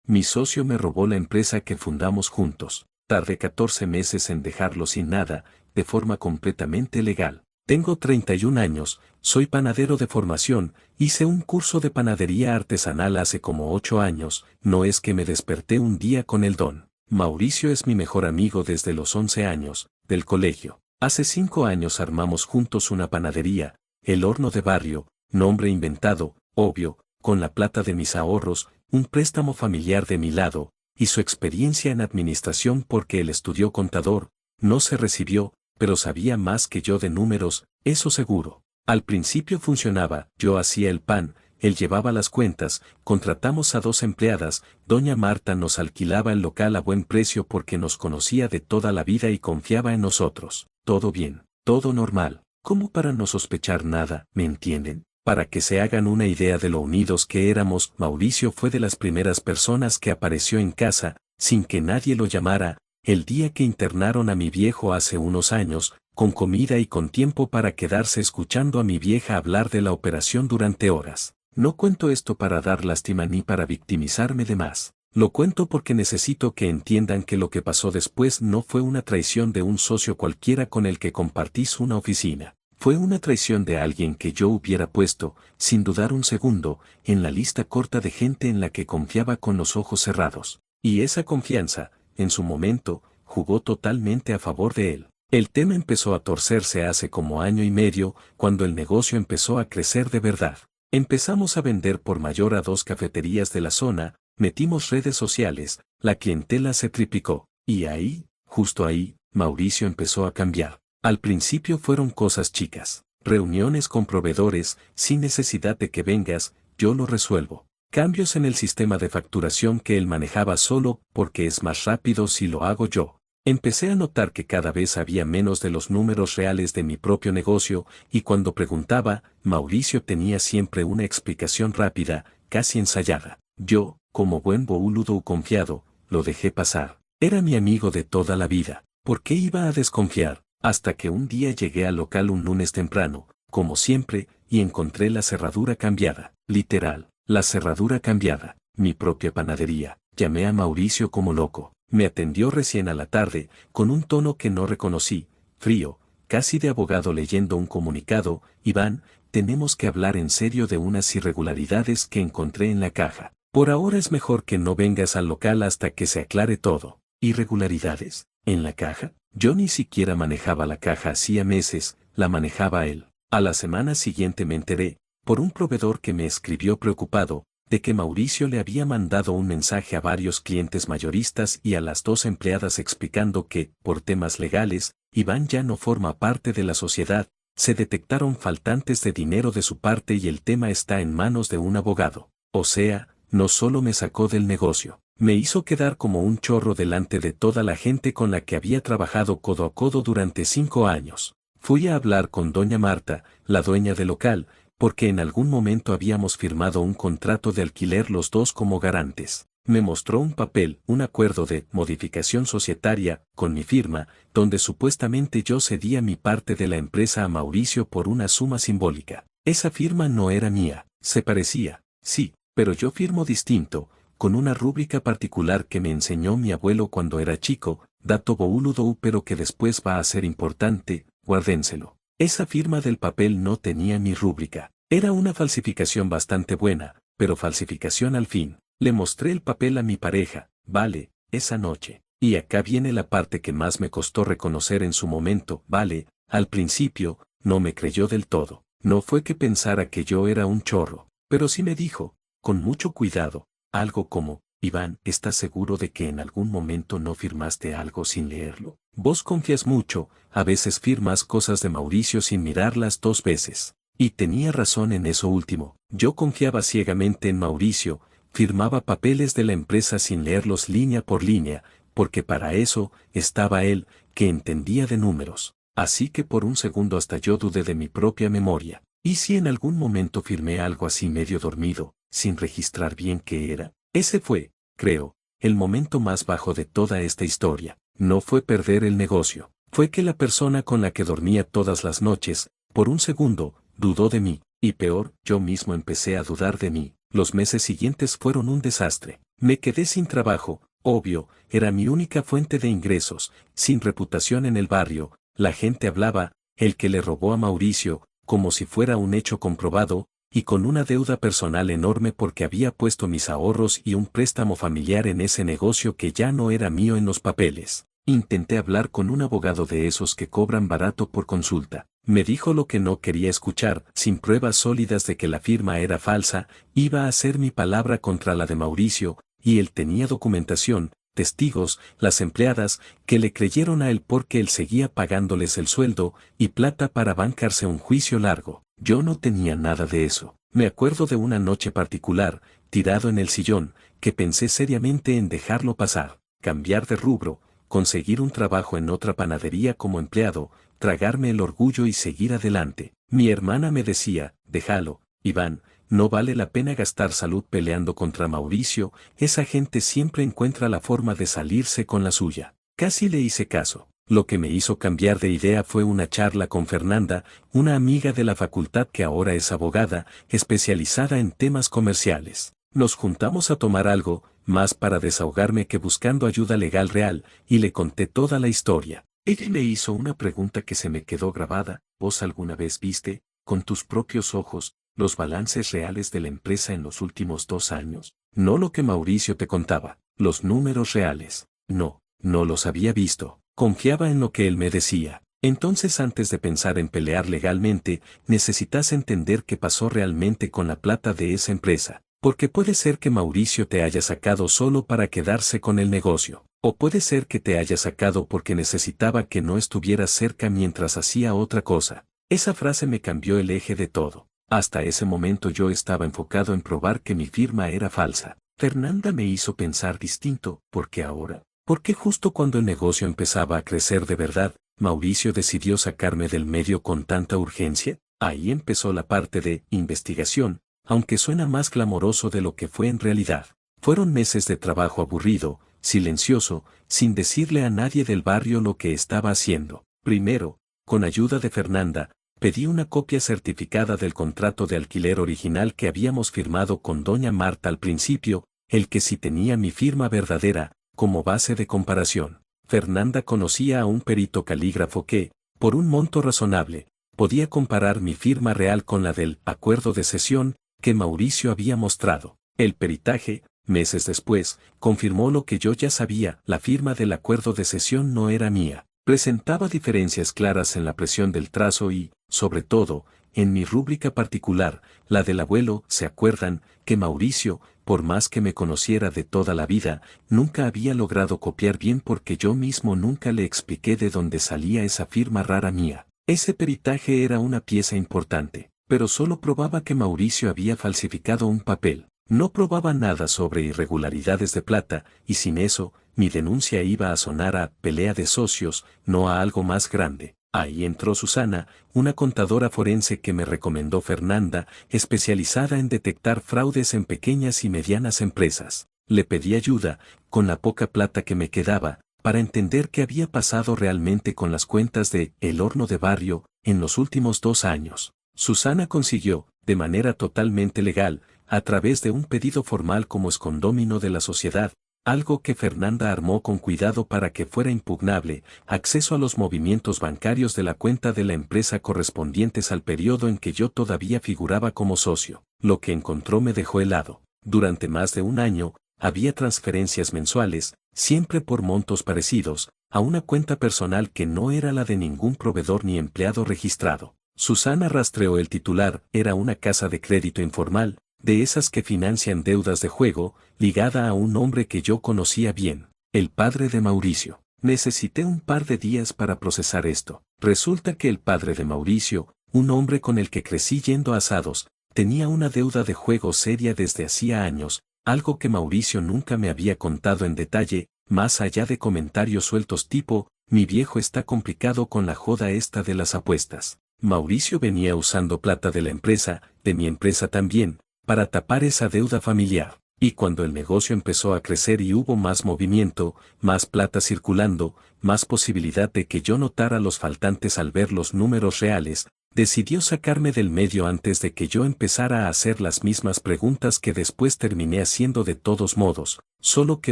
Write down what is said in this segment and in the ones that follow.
Mi socio me robó la empresa que fundamos juntos. Tardé 14 meses en dejarlo sin nada, de forma completamente legal. Tengo 31 años, soy panadero de formación, hice un curso de panadería artesanal hace como 8 años, no es que me desperté un día con el don. Mauricio es mi mejor amigo desde los 11 años, del colegio. Hace 5 años armamos juntos una panadería, El Horno de Barrio, nombre inventado, obvio, con la plata de mis ahorros, un préstamo familiar de mi lado, y su experiencia en administración porque él estudió contador, no se recibió, pero sabía más que yo de números, eso seguro. Al principio funcionaba, yo hacía el pan, él llevaba las cuentas, contratamos a 2 empleadas, doña Marta nos alquilaba el local a buen precio porque nos conocía de toda la vida y confiaba en nosotros. Todo bien, todo normal, como para no sospechar nada, ¿me entienden? Para que se hagan una idea de lo unidos que éramos, Mauricio fue de las primeras personas que apareció en casa, sin que nadie lo llamara, el día que internaron a mi viejo hace unos años, con comida y con tiempo para quedarse escuchando a mi vieja hablar de la operación durante horas. No cuento esto para dar lástima ni para victimizarme de más. Lo cuento porque necesito que entiendan que lo que pasó después no fue una traición de un socio cualquiera con el que compartís una oficina. Fue una traición de alguien que yo hubiera puesto, sin dudar un segundo, en la lista corta de gente en la que confiaba con los ojos cerrados. Y esa confianza, en su momento, jugó totalmente a favor de él. El tema empezó a torcerse hace como año y medio, cuando el negocio empezó a crecer de verdad. Empezamos a vender por mayor a 2 cafeterías de la zona, metimos redes sociales, la clientela se triplicó. Y ahí, justo ahí, Mauricio empezó a cambiar. Al principio fueron cosas chicas, reuniones con proveedores, sin necesidad de que vengas, yo lo resuelvo. Cambios en el sistema de facturación que él manejaba solo porque es más rápido si lo hago yo. Empecé a notar que cada vez había menos de los números reales de mi propio negocio y cuando preguntaba, Mauricio tenía siempre una explicación rápida, casi ensayada. Yo, como buen boludo confiado, lo dejé pasar. Era mi amigo de toda la vida. ¿Por qué iba a desconfiar? Hasta que un día llegué al local un lunes temprano, como siempre, y encontré la cerradura cambiada. Literal, la cerradura cambiada. Mi propia panadería. Llamé a Mauricio como loco. Me atendió recién a la tarde, con un tono que no reconocí, frío, casi de abogado leyendo un comunicado. Iván, tenemos que hablar en serio de unas irregularidades que encontré en la caja. Por ahora es mejor que no vengas al local hasta que se aclare todo. ¿Irregularidades? ¿En la caja? Yo ni siquiera manejaba la caja hacía meses, la manejaba él. A la semana siguiente me enteré, por un proveedor que me escribió preocupado, de que Mauricio le había mandado un mensaje a varios clientes mayoristas y a las 2 empleadas explicando que, por temas legales, Iván ya no forma parte de la sociedad, se detectaron faltantes de dinero de su parte y el tema está en manos de un abogado. O sea, no solo me sacó del negocio, me hizo quedar como un chorro delante de toda la gente con la que había trabajado codo a codo durante 5 años. Fui a hablar con doña Marta, la dueña del local, porque en algún momento habíamos firmado un contrato de alquiler los dos como garantes. Me mostró un papel, un acuerdo de modificación societaria, con mi firma, donde supuestamente yo cedía mi parte de la empresa a Mauricio por una suma simbólica. Esa firma no era mía, se parecía, sí, pero yo firmo distinto, con una rúbrica particular que me enseñó mi abuelo cuando era chico, dato boludo pero que después va a ser importante, guárdenselo. Esa firma del papel no tenía mi rúbrica. Era una falsificación bastante buena, pero falsificación al fin. Le mostré el papel a mi pareja, vale, esa noche. Y acá viene la parte que más me costó reconocer en su momento, vale, al principio, no me creyó del todo. No fue que pensara que yo era un chorro, pero sí me dijo, con mucho cuidado, algo como, Iván, ¿estás seguro de que en algún momento no firmaste algo sin leerlo? Vos confías mucho, a veces firmas cosas de Mauricio sin mirarlas 2 veces. Y tenía razón en eso último, yo confiaba ciegamente en Mauricio, firmaba papeles de la empresa sin leerlos línea por línea, porque para eso estaba él, que entendía de números. Así que por un segundo hasta yo dudé de mi propia memoria. ¿Y si en algún momento firmé algo así medio dormido, sin registrar bien qué era? Ese fue, creo, el momento más bajo de toda esta historia. No fue perder el negocio, fue que la persona con la que dormía todas las noches, por un segundo, dudó de mí, y peor, yo mismo empecé a dudar de mí. Los meses siguientes fueron un desastre. Me quedé sin trabajo, obvio, era mi única fuente de ingresos, sin reputación en el barrio, la gente hablaba, el que le robó a Mauricio, como si fuera un hecho comprobado, y con una deuda personal enorme porque había puesto mis ahorros y un préstamo familiar en ese negocio que ya no era mío en los papeles. Intenté hablar con un abogado de esos que cobran barato por consulta. Me dijo lo que no quería escuchar, sin pruebas sólidas de que la firma era falsa, iba a hacer mi palabra contra la de Mauricio, y él tenía documentación, testigos, las empleadas, que le creyeron a él porque él seguía pagándoles el sueldo, y plata para bancarse un juicio largo. Yo no tenía nada de eso. Me acuerdo de una noche particular, tirado en el sillón, que pensé seriamente en dejarlo pasar, cambiar de rubro, conseguir un trabajo en otra panadería como empleado, tragarme el orgullo y seguir adelante. Mi hermana me decía, déjalo, Iván, no vale la pena gastar salud peleando contra Mauricio, esa gente siempre encuentra la forma de salirse con la suya. Casi le hice caso. Lo que me hizo cambiar de idea fue una charla con Fernanda, una amiga de la facultad que ahora es abogada, especializada en temas comerciales. Nos juntamos a tomar algo, más para desahogarme que buscando ayuda legal real, y le conté toda la historia. Ella me hizo una pregunta que se me quedó grabada. ¿Vos alguna vez viste, con tus propios ojos, los balances reales de la empresa en los últimos 2 años? No lo que Mauricio te contaba, los números reales. No, no los había visto. Confiaba en lo que él me decía. Entonces, antes de pensar en pelear legalmente, necesitas entender qué pasó realmente con la plata de esa empresa. Porque puede ser que Mauricio te haya sacado solo para quedarse con el negocio. O puede ser que te haya sacado porque necesitaba que no estuvieras cerca mientras hacía otra cosa. Esa frase me cambió el eje de todo. Hasta ese momento yo estaba enfocado en probar que mi firma era falsa. Fernanda me hizo pensar distinto, porque ahora, porque justo cuando el negocio empezaba a crecer de verdad, Mauricio decidió sacarme del medio con tanta urgencia. Ahí empezó la parte de investigación, aunque suena más glamoroso de lo que fue en realidad. Fueron meses de trabajo aburrido, silencioso, sin decirle a nadie del barrio lo que estaba haciendo. Primero, con ayuda de Fernanda, pedí una copia certificada del contrato de alquiler original que habíamos firmado con doña Marta al principio, el que sí tenía mi firma verdadera, como base de comparación. Fernanda conocía a un perito calígrafo que, por un monto razonable, podía comparar mi firma real con la del acuerdo de cesión que Mauricio había mostrado. El peritaje, meses después, confirmó lo que yo ya sabía: la firma del acuerdo de cesión no era mía. Presentaba diferencias claras en la presión del trazo y, sobre todo, en mi rúbrica particular, la del abuelo. ¿Se acuerdan que Mauricio, por más que me conociera de toda la vida, nunca había logrado copiar bien porque yo mismo nunca le expliqué de dónde salía esa firma rara mía? Ese peritaje era una pieza importante, pero solo probaba que Mauricio había falsificado un papel. No probaba nada sobre irregularidades de plata, y sin eso, mi denuncia iba a sonar a pelea de socios, no a algo más grande. Ahí entró Susana, una contadora forense que me recomendó Fernanda, especializada en detectar fraudes en pequeñas y medianas empresas. Le pedí ayuda, con la poca plata que me quedaba, para entender qué había pasado realmente con las cuentas de El Horno de Barrio en los últimos 2 años. Susana consiguió, de manera totalmente legal, a través de un pedido formal como escondómino de la sociedad, algo que Fernanda armó con cuidado para que fuera impugnable, acceso a los movimientos bancarios de la cuenta de la empresa correspondientes al periodo en que yo todavía figuraba como socio. Lo que encontró me dejó helado. Durante más de 1 año, había transferencias mensuales, siempre por montos parecidos, a una cuenta personal que no era la de ningún proveedor ni empleado registrado. Susana rastreó el titular: era una casa de crédito informal, de esas que financian deudas de juego, ligada a un hombre que yo conocía bien, el padre de Mauricio. Necesité un par de días para procesar esto. Resulta que el padre de Mauricio, un hombre con el que crecí yendo a asados, tenía una deuda de juego seria desde hacía años, algo que Mauricio nunca me había contado en detalle, más allá de comentarios sueltos tipo: mi viejo está complicado con la joda esta de las apuestas. Mauricio venía usando plata de la empresa, de mi empresa también, para tapar esa deuda familiar. Y cuando el negocio empezó a crecer y hubo más movimiento, más plata circulando, más posibilidad de que yo notara los faltantes al ver los números reales, Decidió sacarme del medio antes de que yo empezara a hacer las mismas preguntas que después terminé haciendo de todos modos, solo que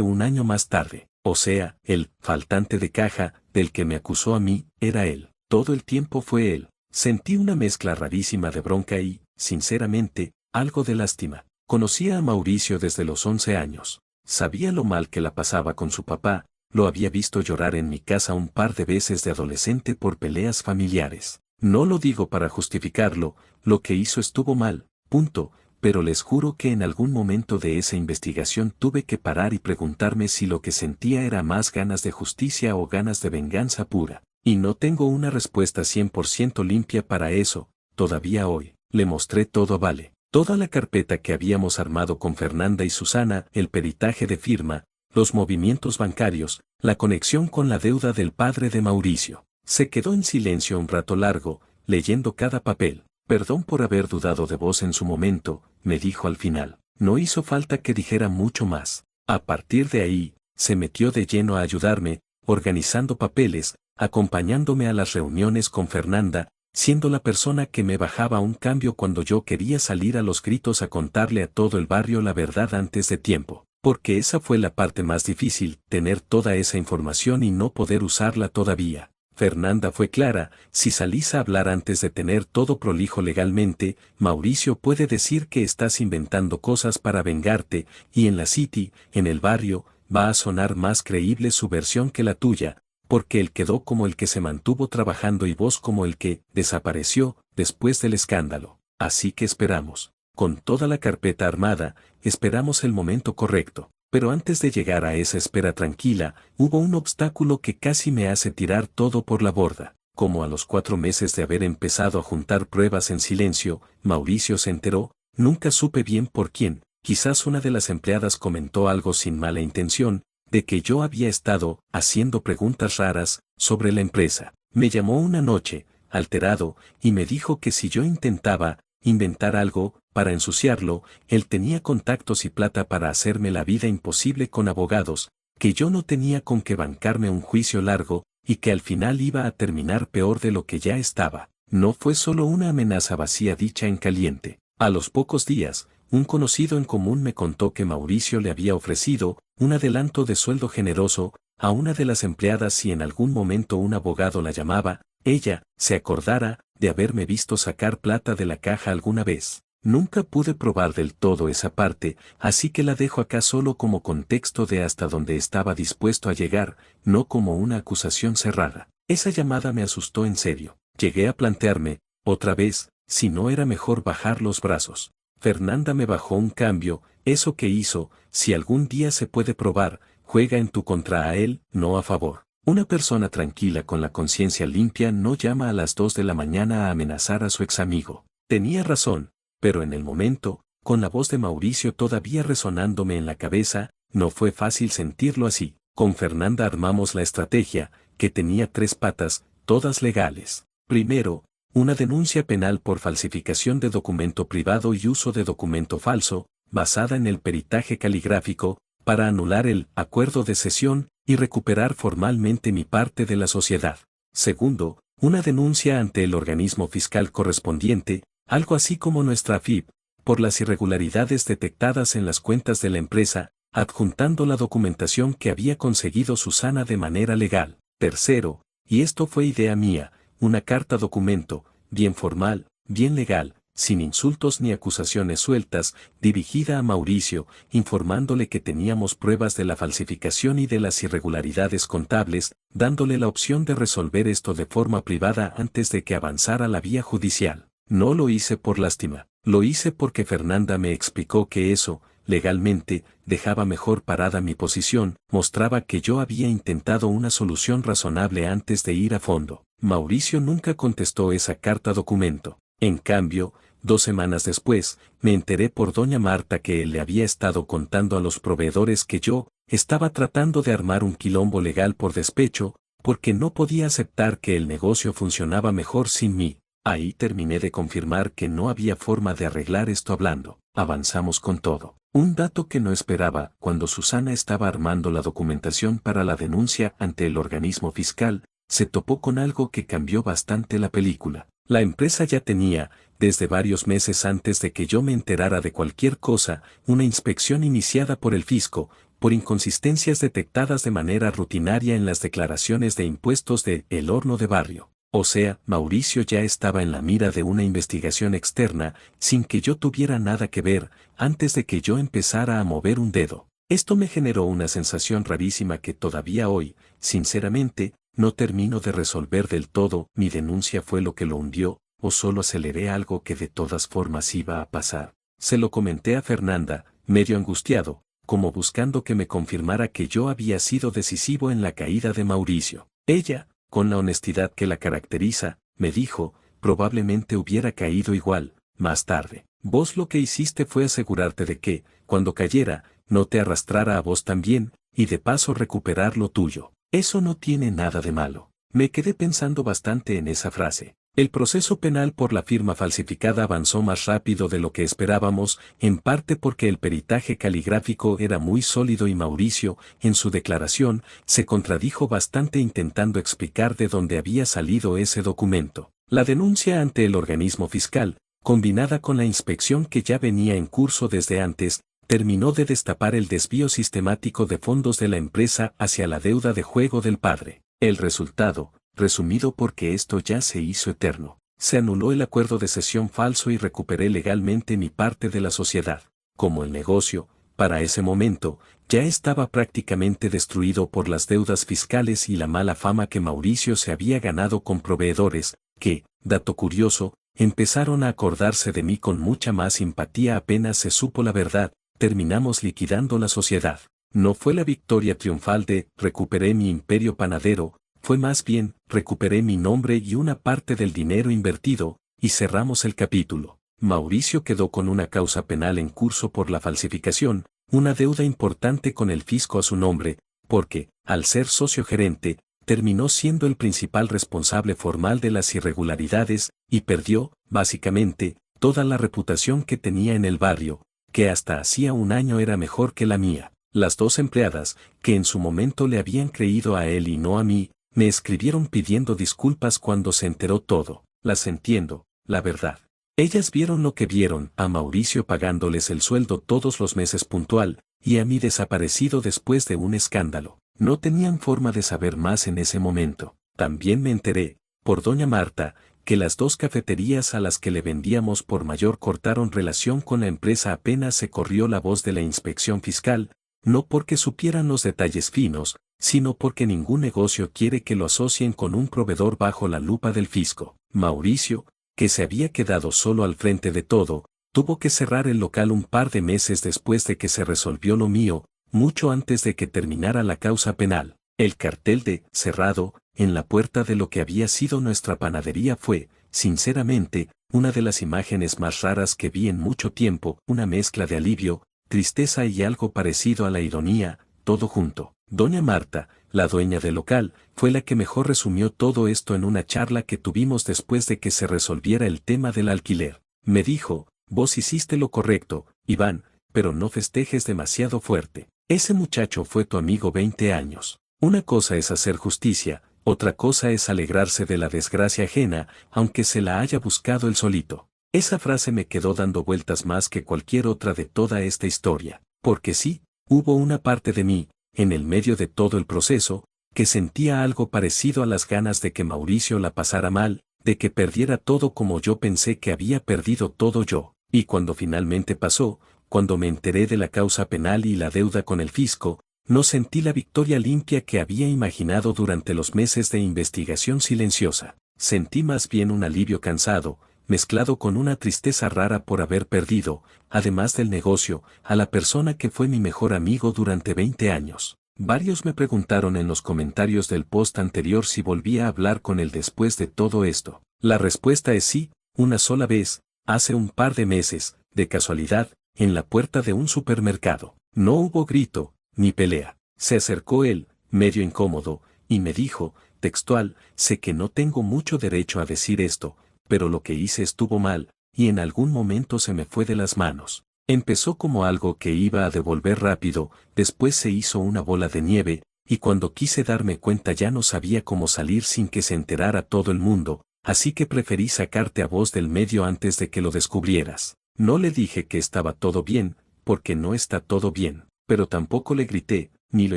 un año más tarde. O sea, el faltante de caja, del que me acusó a mí, era él. Todo el tiempo fue él. Sentí una mezcla rarísima de bronca y, sinceramente, algo de lástima. Conocía a Mauricio desde los 11 años. Sabía lo mal que la pasaba con su papá, lo había visto llorar en mi casa un par de veces de adolescente por peleas familiares. No lo digo para justificarlo, lo que hizo estuvo mal, punto, pero les juro que en algún momento de esa investigación tuve que parar y preguntarme si lo que sentía era más ganas de justicia o ganas de venganza pura. Y no tengo una respuesta 100% limpia para eso, todavía hoy. Le mostré todo a Vale, toda la carpeta que habíamos armado con Fernanda y Susana, el peritaje de firma, los movimientos bancarios, la conexión con la deuda del padre de Mauricio. Se quedó en silencio un rato largo, leyendo cada papel. Perdón por haber dudado de vos en su momento, me dijo al final. No hizo falta que dijera mucho más. A partir de ahí, se metió de lleno a ayudarme, organizando papeles, acompañándome a las reuniones con Fernanda, siendo la persona que me bajaba un cambio cuando yo quería salir a los gritos a contarle a todo el barrio la verdad antes de tiempo. Porque esa fue la parte más difícil, tener toda esa información y no poder usarla todavía. Fernanda fue clara, si salís a hablar antes de tener todo prolijo legalmente, Mauricio puede decir que estás inventando cosas para vengarte, y en la City, en el barrio, va a sonar más creíble su versión que la tuya, porque él quedó como el que se mantuvo trabajando y vos como el que desapareció después del escándalo. Así que esperamos, con toda la carpeta armada, esperamos el momento correcto. Pero antes de llegar a esa espera tranquila, hubo un obstáculo que casi me hace tirar todo por la borda. Como a los 4 meses de haber empezado a juntar pruebas en silencio, Mauricio se enteró, nunca supe bien por quién, quizás una de las empleadas comentó algo sin mala intención, de que yo había estado haciendo preguntas raras sobre la empresa. Me llamó una noche, alterado, y me dijo que si yo intentaba inventar algo para ensuciarlo, él tenía contactos y plata para hacerme la vida imposible con abogados, que yo no tenía con qué bancarme un juicio largo, y que al final iba a terminar peor de lo que ya estaba. No fue solo una amenaza vacía dicha en caliente. A los pocos días, un conocido en común me contó que Mauricio le había ofrecido un adelanto de sueldo generoso a una de las empleadas si en algún momento un abogado la llamaba, ella se acordara de haberme visto sacar plata de la caja alguna vez. Nunca pude probar del todo esa parte, así que la dejo acá solo como contexto de hasta donde estaba dispuesto a llegar, no como una acusación cerrada. Esa llamada me asustó en serio. Llegué a plantearme, otra vez, si no era mejor bajar los brazos. Fernanda me bajó un cambio, eso que hizo, si algún día se puede probar, juega en tu contra a él, no a favor. Una persona tranquila con la conciencia limpia no llama a las 2 de la mañana a amenazar a su ex amigo. Tenía razón, pero en el momento, con la voz de Mauricio todavía resonándome en la cabeza, no fue fácil sentirlo así. Con Fernanda armamos la estrategia, que tenía 3 patas, todas legales. Primero, una denuncia penal por falsificación de documento privado y uso de documento falso, basada en el peritaje caligráfico, para anular el acuerdo de cesión y recuperar formalmente mi parte de la sociedad. Segundo, una denuncia ante el organismo fiscal correspondiente, algo así como nuestra AFIP, por las irregularidades detectadas en las cuentas de la empresa, adjuntando la documentación que había conseguido Susana de manera legal. Tercero, y esto fue idea mía, una carta documento, bien formal, bien legal, sin insultos ni acusaciones sueltas, dirigida a Mauricio, informándole que teníamos pruebas de la falsificación y de las irregularidades contables, dándole la opción de resolver esto de forma privada antes de que avanzara la vía judicial. No lo hice por lástima, lo hice porque Fernanda me explicó que eso, legalmente, dejaba mejor parada mi posición, mostraba que yo había intentado una solución razonable antes de ir a fondo. Mauricio nunca contestó esa carta documento. En cambio, 2 semanas después, me enteré por doña Marta que él le había estado contando a los proveedores que yo estaba tratando de armar un quilombo legal por despecho, porque no podía aceptar que el negocio funcionaba mejor sin mí. Ahí terminé de confirmar que no había forma de arreglar esto hablando. Avanzamos con todo. Un dato que no esperaba, cuando Susana estaba armando la documentación para la denuncia ante el organismo fiscal, se topó con algo que cambió bastante la película. La empresa ya tenía, desde varios meses antes de que yo me enterara de cualquier cosa, una inspección iniciada por el fisco, por inconsistencias detectadas de manera rutinaria en las declaraciones de impuestos de El Horno de Barrio. O sea, Mauricio ya estaba en la mira de una investigación externa, sin que yo tuviera nada que ver, antes de que yo empezara a mover un dedo. Esto me generó una sensación rarísima que todavía hoy, sinceramente, no termino de resolver del todo. Mi denuncia fue lo que lo hundió, o solo aceleré algo que de todas formas iba a pasar. Se lo comenté a Fernanda, medio angustiado, como buscando que me confirmara que yo había sido decisivo en la caída de Mauricio. Ella, con la honestidad que la caracteriza, me dijo, probablemente hubiera caído igual, más tarde. Vos lo que hiciste fue asegurarte de que, cuando cayera, no te arrastrara a vos también, y de paso recuperar lo tuyo. Eso no tiene nada de malo. Me quedé pensando bastante en esa frase. El proceso penal por la firma falsificada avanzó más rápido de lo que esperábamos, en parte porque el peritaje caligráfico era muy sólido y Mauricio, en su declaración, se contradijo bastante intentando explicar de dónde había salido ese documento. La denuncia ante el organismo fiscal, combinada con la inspección que ya venía en curso desde antes, terminó de destapar el desvío sistemático de fondos de la empresa hacia la deuda de juego del padre. El resultado, resumido porque esto ya se hizo eterno, se anuló el acuerdo de cesión falso y recuperé legalmente mi parte de la sociedad. Como el negocio, para ese momento, ya estaba prácticamente destruido por las deudas fiscales y la mala fama que Mauricio se había ganado con proveedores, que, dato curioso, empezaron a acordarse de mí con mucha más simpatía apenas se supo la verdad. Terminamos liquidando la sociedad. No fue la victoria triunfal de recuperé mi imperio panadero, fue más bien recuperé mi nombre y una parte del dinero invertido, y cerramos el capítulo. Mauricio quedó con una causa penal en curso por la falsificación, una deuda importante con el fisco a su nombre, porque, al ser socio gerente, terminó siendo el principal responsable formal de las irregularidades, y perdió, básicamente, toda la reputación que tenía en el barrio, que hasta hacía un año era mejor que la mía. Las dos empleadas, que en su momento le habían creído a él y no a mí, me escribieron pidiendo disculpas cuando se enteró todo. Las entiendo, la verdad. Ellas vieron lo que vieron, a Mauricio pagándoles el sueldo todos los meses puntual, y a mí desaparecido después de un escándalo. No tenían forma de saber más en ese momento. También me enteré, por doña Marta, que las dos cafeterías a las que le vendíamos por mayor cortaron relación con la empresa apenas se corrió la voz de la inspección fiscal, no porque supieran los detalles finos, sino porque ningún negocio quiere que lo asocien con un proveedor bajo la lupa del fisco. Mauricio, que se había quedado solo al frente de todo, tuvo que cerrar el local un par de meses después de que se resolvió lo mío, mucho antes de que terminara la causa penal. El cartel de cerrado en la puerta de lo que había sido nuestra panadería fue, sinceramente, una de las imágenes más raras que vi en mucho tiempo, una mezcla de alivio, tristeza y algo parecido a la ironía, todo junto. Doña Marta, la dueña del local, fue la que mejor resumió todo esto en una charla que tuvimos después de que se resolviera el tema del alquiler. Me dijo, vos hiciste lo correcto, Iván, pero no festejes demasiado fuerte. Ese muchacho fue tu amigo 20 años. Una cosa es hacer justicia, otra cosa es alegrarse de la desgracia ajena, aunque se la haya buscado él solito. Esa frase me quedó dando vueltas más que cualquier otra de toda esta historia, porque sí, hubo una parte de mí, en el medio de todo el proceso, que sentía algo parecido a las ganas de que Mauricio la pasara mal, de que perdiera todo como yo pensé que había perdido todo yo. Y cuando finalmente pasó, cuando me enteré de la causa penal y la deuda con el fisco, no sentí la victoria limpia que había imaginado durante los meses de investigación silenciosa. Sentí más bien un alivio cansado, mezclado con una tristeza rara por haber perdido, además del negocio, a la persona que fue mi mejor amigo durante 20 años. Varios me preguntaron en los comentarios del post anterior si volvía a hablar con él después de todo esto. La respuesta es sí, una sola vez, hace un par de meses, de casualidad, en la puerta de un supermercado. No hubo grito, ni pelea. Se acercó él, medio incómodo, y me dijo, textual, sé que no tengo mucho derecho a decir esto, pero lo que hice estuvo mal, y en algún momento se me fue de las manos. Empezó como algo que iba a devolver rápido, después se hizo una bola de nieve, y cuando quise darme cuenta ya no sabía cómo salir sin que se enterara todo el mundo, así que preferí sacarte a vos del medio antes de que lo descubrieras. No le dije que estaba todo bien, porque no está todo bien, pero tampoco le grité, ni lo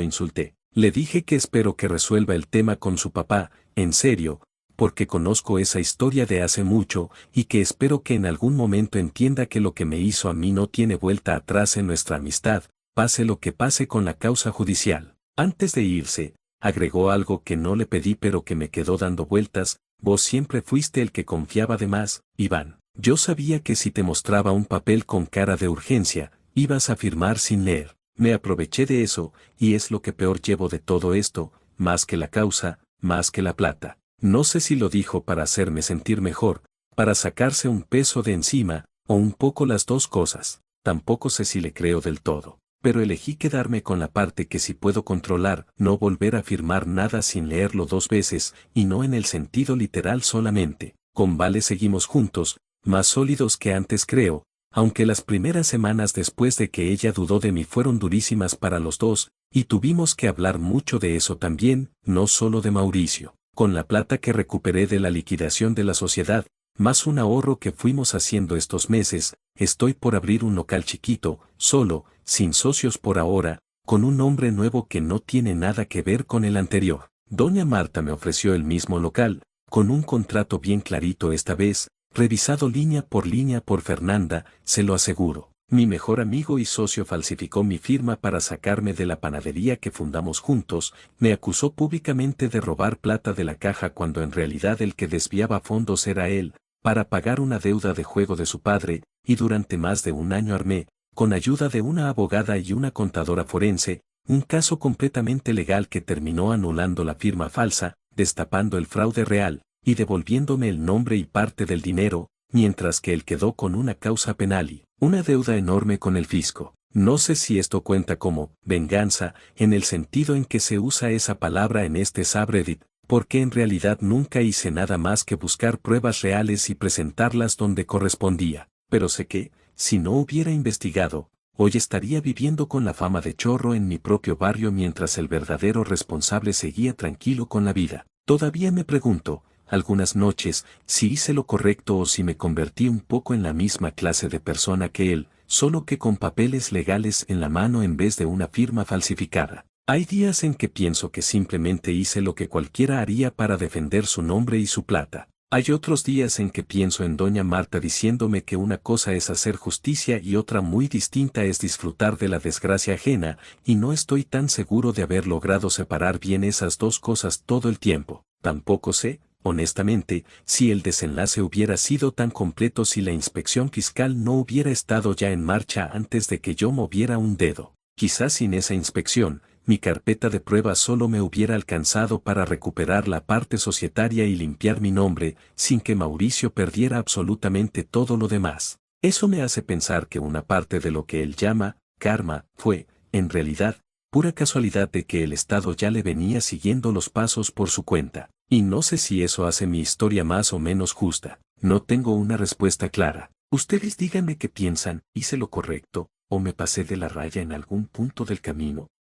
insulté. Le dije que espero que resuelva el tema con su papá, en serio, porque conozco esa historia de hace mucho, y que espero que en algún momento entienda que lo que me hizo a mí no tiene vuelta atrás en nuestra amistad, pase lo que pase con la causa judicial. Antes de irse, agregó algo que no le pedí pero que me quedó dando vueltas: vos siempre fuiste el que confiaba de más, Iván. Yo sabía que si te mostraba un papel con cara de urgencia, ibas a firmar sin leer. Me aproveché de eso, y es lo que peor llevo de todo esto, más que la causa, más que la plata. No sé si lo dijo para hacerme sentir mejor, para sacarse un peso de encima, o un poco las dos cosas. Tampoco sé si le creo del todo. Pero elegí quedarme con la parte que sí puedo controlar, no volver a firmar nada sin leerlo dos veces, y no en el sentido literal solamente. Con Vale seguimos juntos, más sólidos que antes creo, aunque las primeras semanas después de que ella dudó de mí fueron durísimas para los dos, y tuvimos que hablar mucho de eso también, no solo de Mauricio. Con la plata que recuperé de la liquidación de la sociedad, más un ahorro que fuimos haciendo estos meses, estoy por abrir un local chiquito, solo, sin socios por ahora, con un nombre nuevo que no tiene nada que ver con el anterior. Doña Marta me ofreció el mismo local, con un contrato bien clarito esta vez, revisado línea por Fernanda, se lo aseguro. Mi mejor amigo y socio falsificó mi firma para sacarme de la panadería que fundamos juntos, me acusó públicamente de robar plata de la caja cuando en realidad el que desviaba fondos era él, para pagar una deuda de juego de su padre, y durante más de un año armé, con ayuda de una abogada y una contadora forense, un caso completamente legal que terminó anulando la firma falsa, destapando el fraude real, y devolviéndome el nombre y parte del dinero, mientras que él quedó con una causa penal y una deuda enorme con el fisco. No sé si esto cuenta como venganza, en el sentido en que se usa esa palabra en este subreddit, porque en realidad nunca hice nada más que buscar pruebas reales y presentarlas donde correspondía. Pero sé que, si no hubiera investigado, hoy estaría viviendo con la fama de chorro en mi propio barrio mientras el verdadero responsable seguía tranquilo con la vida. Todavía me pregunto, algunas noches, si hice lo correcto o si me convertí un poco en la misma clase de persona que él, solo que con papeles legales en la mano en vez de una firma falsificada. Hay días en que pienso que simplemente hice lo que cualquiera haría para defender su nombre y su plata. Hay otros días en que pienso en Doña Marta diciéndome que una cosa es hacer justicia y otra muy distinta es disfrutar de la desgracia ajena, y no estoy tan seguro de haber logrado separar bien esas dos cosas todo el tiempo. Tampoco sé, honestamente, si el desenlace hubiera sido tan completo si la inspección fiscal no hubiera estado ya en marcha antes de que yo moviera un dedo. Quizás sin esa inspección, mi carpeta de pruebas solo me hubiera alcanzado para recuperar la parte societaria y limpiar mi nombre, sin que Mauricio perdiera absolutamente todo lo demás. Eso me hace pensar que una parte de lo que él llama karma fue, en realidad, pura casualidad de que el Estado ya le venía siguiendo los pasos por su cuenta. Y no sé si eso hace mi historia más o menos justa. No tengo una respuesta clara. Ustedes díganme qué piensan, ¿hice lo correcto, o me pasé de la raya en algún punto del camino?